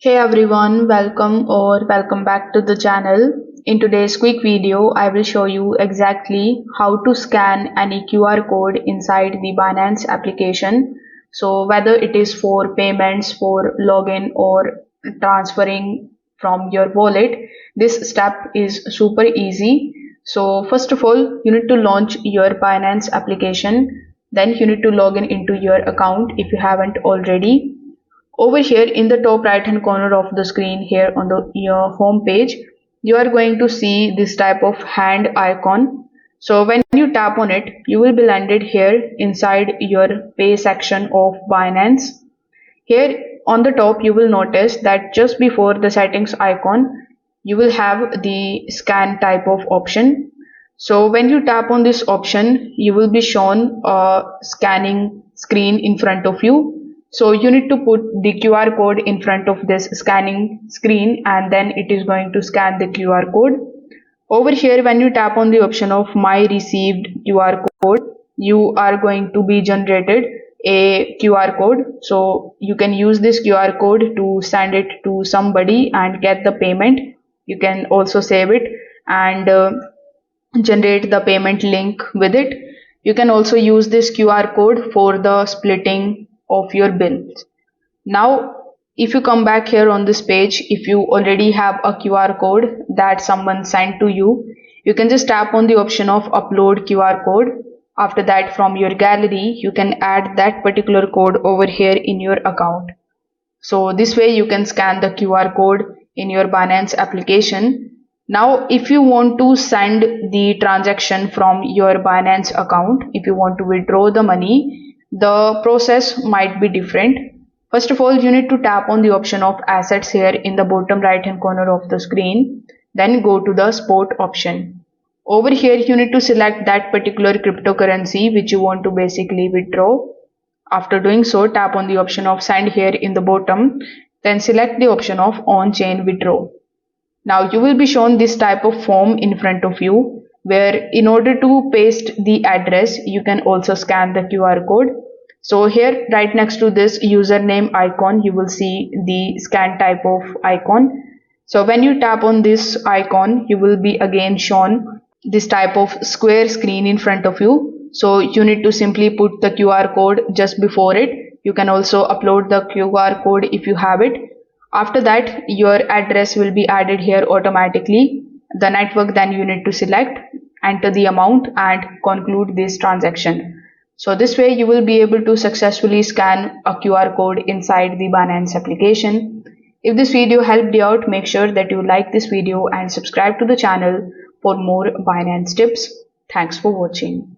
Hey everyone, welcome back to the channel. In today's quick video, I will show you exactly how to scan any QR code inside the Binance application. So whether it is for payments, for login or transferring from your wallet, this step is super easy. So first of all, you need to launch your Binance application. Then you need to log in into your account if you haven't already. Over here in the top right hand corner of the screen here on your home page, you are going to see this type of hand icon. So when you tap on it, you will be landed here inside your pay section of Binance. Here on the top, you will notice that just before the settings icon, you will have the scan type of option. So when you tap on this option, you will be shown a scanning screen in front of you. So you need to put the QR code in front of this scanning screen and then it is going to scan the QR code. Over here, when you tap on the option of my received QR code, you are going to be generated a QR code. So you can use this QR code to send it to somebody and get the payment. You can also save it and generate the payment link with it. You can also use this QR code for the splitting of your bills. Now, if you come back here on this page, if you already have a QR code that someone sent to you, you can just tap on the option of upload QR code. After that, from your gallery, you can add that particular code over here in your account. So this way you can scan the QR code in your Binance application. Now, if you want to send the transaction from your Binance account, if you want to withdraw the money, the process might be different. First of all, you need to tap on the option of assets here in the bottom right hand corner of the screen. Then go to the spot option. Over here, you need to select that particular cryptocurrency which you want to basically withdraw. After doing so, tap on the option of send here in the bottom, then select the option of on-chain withdraw. Now you will be shown this type of form in front of you where in order to paste the address, you can also scan the QR code. So here right next to this username icon, you will see the scan type of icon. So when you tap on this icon, you will be again shown this type of square screen in front of you. So you need to simply put the QR code just before it. You can also upload the QR code if you have it. After that, your address will be added here automatically. The network then you need to select, enter the amount and conclude this transaction. So this way you will be able to successfully scan a QR code inside the Binance application. If this video helped you out, make sure that you like this video and subscribe to the channel for more Binance tips. Thanks for watching.